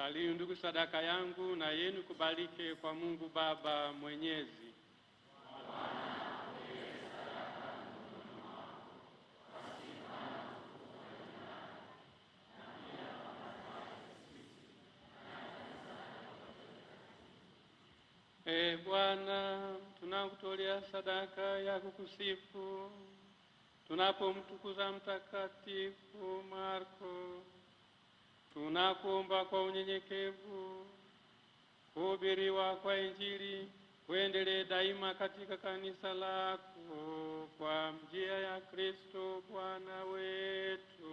Sali ndugu, sadaka yangu na yenu kubalike kwa Mungu Baba Mwenyezi. Bwana, tunakutolea sadaka ya kukusifu tunapomtukuza Mtakatifu Marko. Tunakuomba kwa unyenyekevu kuhubiriwa kwa Injili kuendelee daima katika kanisa lako kwa njia ya Kristo Bwana wetu.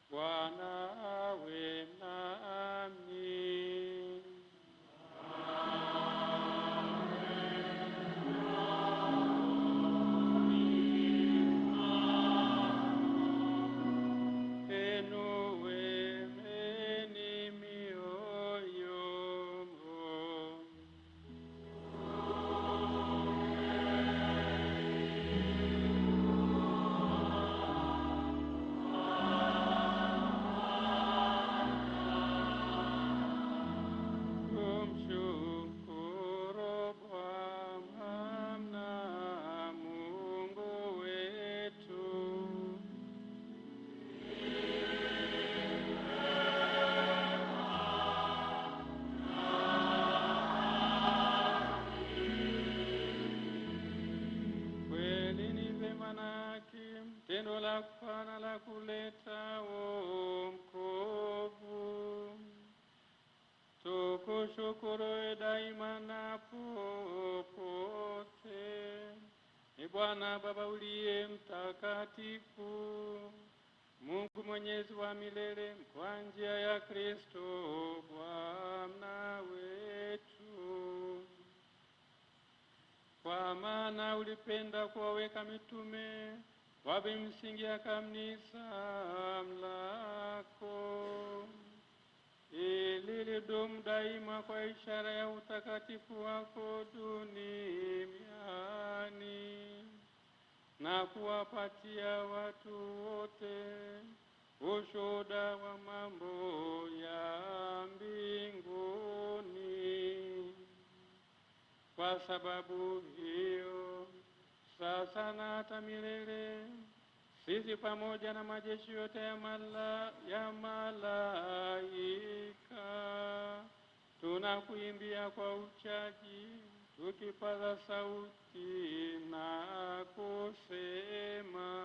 Bwana awe nami. Tendo la kufana la kuleta wokovu, tukushukuru daima na popote. Bwana Baba uliye mtakatifu, Mungu Mwenyezi wa milele, kwa njia ya Kristo Bwana wetu. Kwa maana ulipenda kuwaweka mitume wawe msingi ya kanisa lako, ili lidumu daima kwa ishara ya utakatifu wako duniani, na kuwapatia watu wote ushuhuda wa mambo ya mbinguni. Kwa sababu hiyo, sasa na hata milele, sisi pamoja na majeshi yote ya malaika tunakuimbia kwa uchaji, tukipaza sauti na kusema: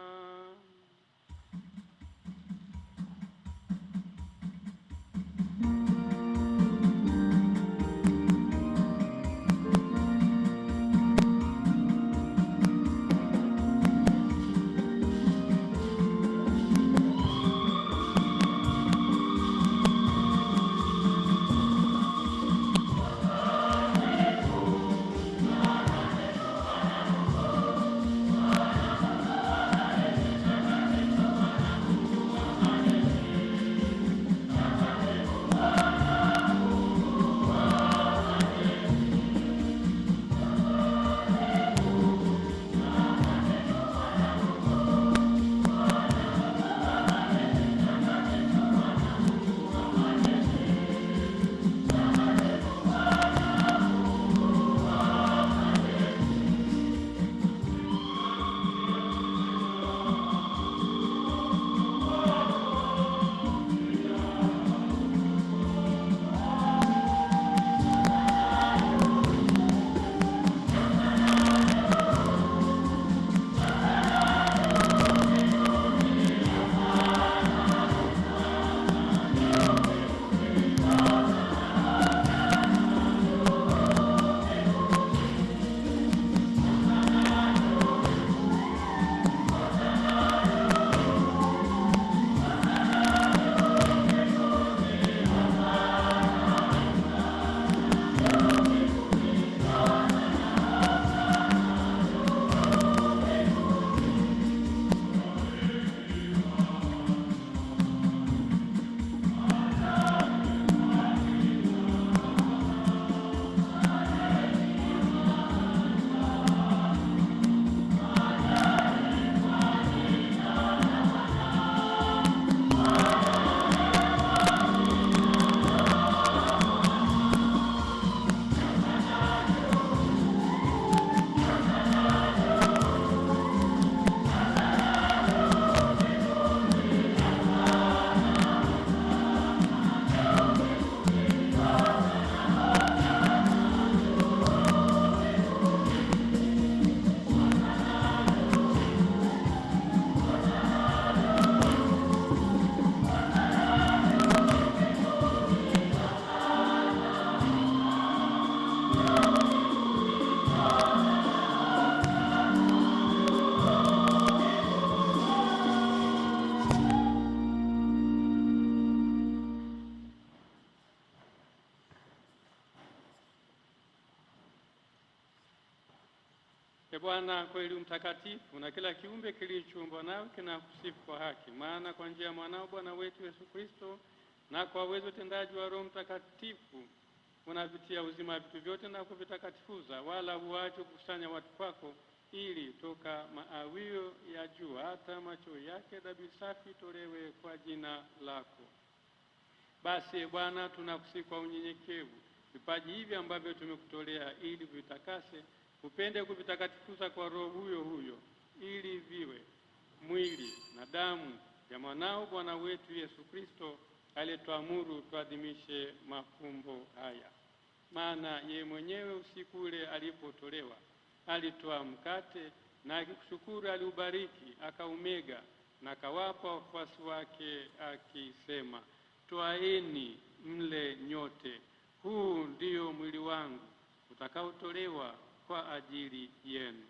Bwana kweli mtakatifu, na kila kiumbe kilichoumbwa nawe kinakusifu kwa haki. Maana kwa njia ya mwanao Bwana wetu Yesu Kristo, na kwa uwezo utendaji wa Roho Mtakatifu, unavitia uzima vitu vyote na kuvitakatifuza, wala huachi kukusanya watu kwako, ili toka maawio ya jua hata macho yake dhabihu safi tolewe kwa jina lako. Basi Bwana, tunakusifu kwa unyenyekevu vipaji hivi ambavyo tumekutolea, ili vitakase, upende kuvitakatifuza kwa Roho huyo huyo, ili viwe mwili na damu ya mwanao Bwana wetu Yesu Kristo, aliyetuamuru tuadhimishe mafumbo haya. Maana yeye mwenyewe usiku ule alipotolewa, alitoa mkate na akikushukuru aliubariki, akaumega na akawapa wafuasi wake akisema, twaeni mle nyote, huu ndio mwili wangu utakaotolewa kwa ajili yenu.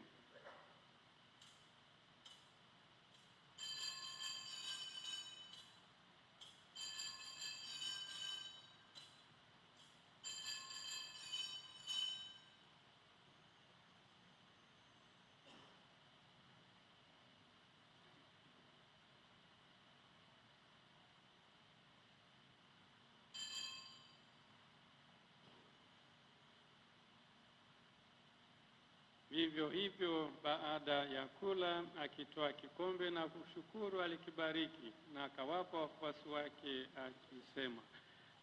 Vivyo hivyo baada ya kula, akitoa kikombe na kushukuru, alikibariki na akawapa wafuasi wake akisema,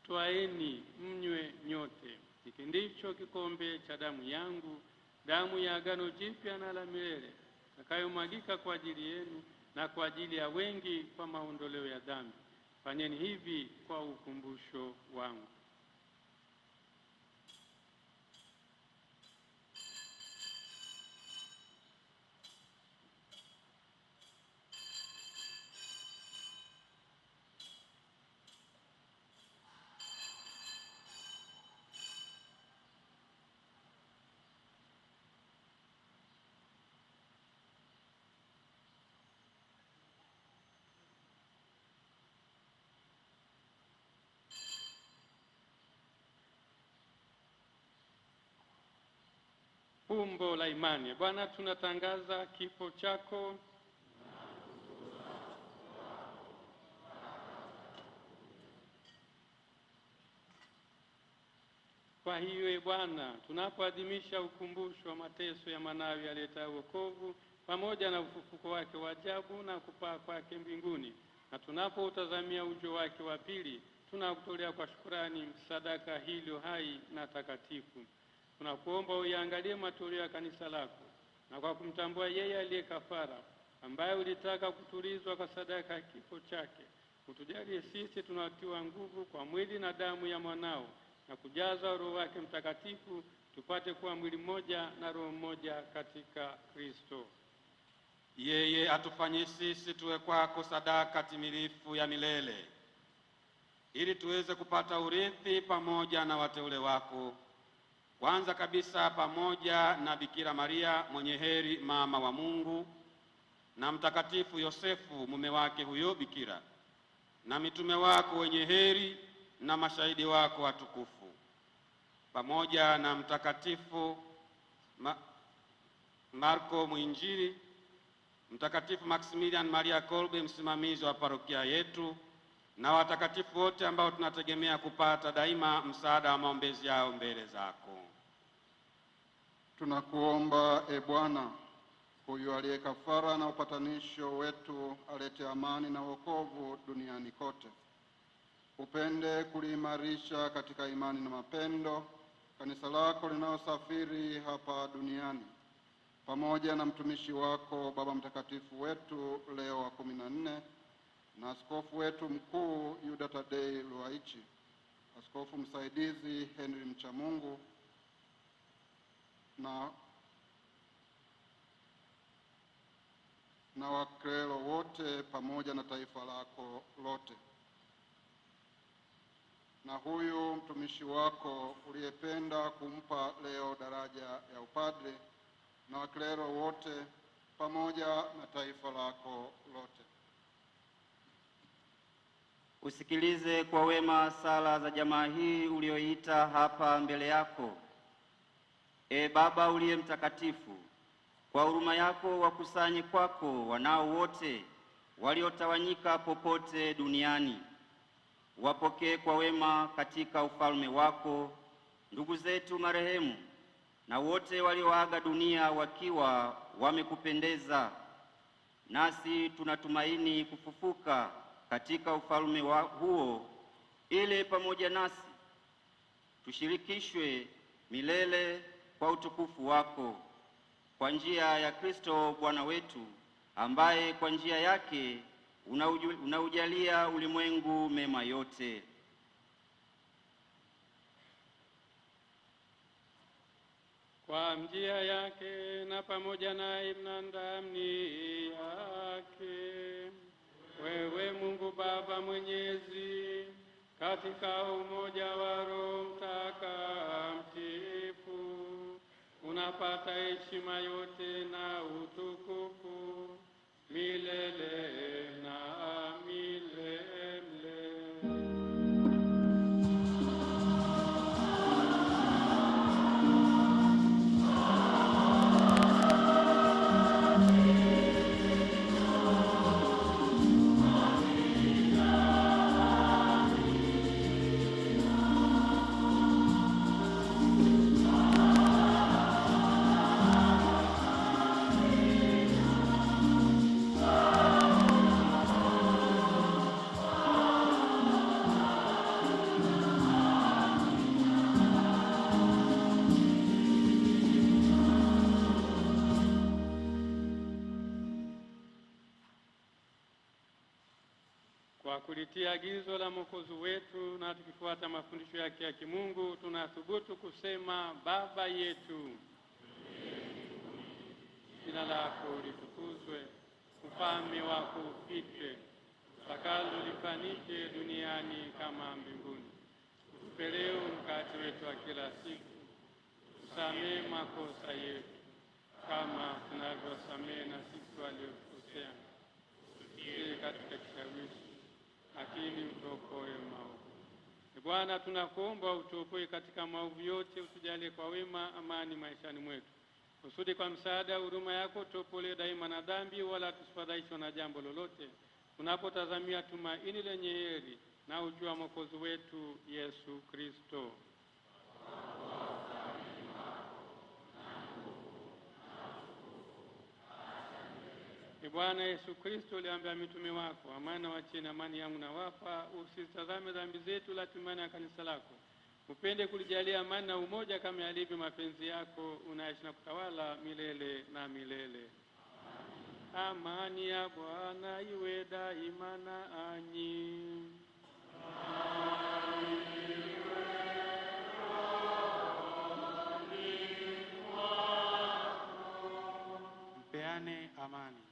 twaeni mnywe nyote, hiki ndicho kikombe cha damu yangu, damu ya agano jipya na la milele, itakayomwagika kwa ajili yenu na kwa ajili ya wengi kwa maondoleo ya dhambi. Fanyeni hivi kwa ukumbusho wangu. Fumbo la imani. Bwana, tunatangaza kifo chako Kwa hiyo Bwana, tunapoadhimisha ukumbusho wa mateso ya mwanawe aliyeleta wokovu pamoja na ufufuko wake wa ajabu na kupaa kwake mbinguni, na tunapoutazamia ujio wake wa pili, tunakutolea kwa shukrani sadaka hilo hai na takatifu. Tunakuomba uiangalie matoleo ya kanisa lako, na kwa kumtambua yeye aliye kafara, ambaye ulitaka kutulizwa kwa sadaka ya kifo chake, utujalie sisi tunatiwa nguvu kwa mwili na damu ya mwanao, na kujaza Roho wake Mtakatifu, tupate kuwa mwili mmoja na roho mmoja katika Kristo. Yeye atufanye sisi tuwe kwako sadaka timilifu ya milele, ili tuweze kupata urithi pamoja na wateule wako, kwanza kabisa pamoja na Bikira Maria mwenye heri mama wa Mungu, na Mtakatifu Yosefu mume wake huyo Bikira, na mitume wako wenye heri na mashahidi wako watukufu, pamoja na Mtakatifu Marko Mwinjili, Mtakatifu Maximilian Maria Kolbe msimamizi wa parokia yetu, na watakatifu wote ambao tunategemea kupata daima msaada wa maombezi yao mbele zako. Tunakuomba Bwana, huyu aliye kafara na upatanisho wetu, alete amani na wokovu duniani kote. Upende kuliimarisha katika imani na mapendo kanisa lako linalosafiri hapa duniani, pamoja na mtumishi wako Baba Mtakatifu wetu Leo wa 14, na askofu wetu mkuu Yuda Tadei Luaichi, askofu msaidizi Henry Mchamungu, na waklero wote pamoja na taifa lako lote. Na huyu mtumishi wako uliyependa kumpa leo daraja ya upadre, na waklero wote pamoja na taifa lako lote. Usikilize kwa wema sala za jamaa hii ulioita hapa mbele yako. Baba uliye mtakatifu, Kwa huruma yako wakusanye kwako wanao wote waliotawanyika popote duniani. Wapokee kwa wema katika ufalme wako ndugu zetu marehemu na wote walioaga dunia wakiwa wamekupendeza. Nasi tunatumaini kufufuka katika ufalme huo, ili pamoja nasi tushirikishwe milele kwa utukufu wako, kwa njia ya Kristo Bwana wetu, ambaye kwa njia yake unaujalia ulimwengu mema yote. Kwa njia yake na pamoja naye na ndani yake, wewe Mungu Baba Mwenyezi, katika umoja wa Roho Mtakatifu, unapata heshima yote na utukufu milele na milele. Kwa kulitia agizo la Mwokozi wetu na tukifuata mafundisho yake ya kimungu, tunathubutu kusema: Baba yetu, jina lako litukuzwe, ufalme wako ufike, utakalo lifanyike duniani kama mbinguni. Utupe leo mkate wetu wa kila siku, tusamehe makosa yetu kama tunavyosamehe na sisi waliokosea, tusitie katika kishawishi, lakini utuokoe maovu. Bwana, tunakuomba utuokoe katika maovu yote, utujalie kwa wema amani maishani mwetu, kusudi kwa msaada huruma yako tuopolee daima na dhambi, wala tusifadhaishwe na jambo lolote, tunapotazamia tumaini lenye heri na ujio wa Mwokozi wetu Yesu Kristo. Bwana Yesu Kristo, uliambia mitume wako: amani waacheni, amani yangu nawapa, usitazame dhambi zetu, la imani ya kanisa lako. Upende kulijalia amani na umoja kama yalivyo mapenzi yako, unaishi na kutawala milele na milele. Amani ya Bwana iwe daima nanyi. Mpeane amani.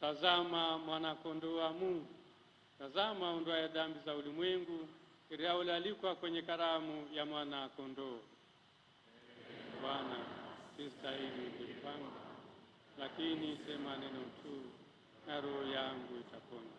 Tazama mwana-kondoo wa Mungu, tazama aondoaye dhambi za ulimwengu. Heri hao walioalikwa kwenye karamu ya mwana-kondoo. Bwana, sistahili kulipanga, lakini sema neno tu na roho yangu itapona.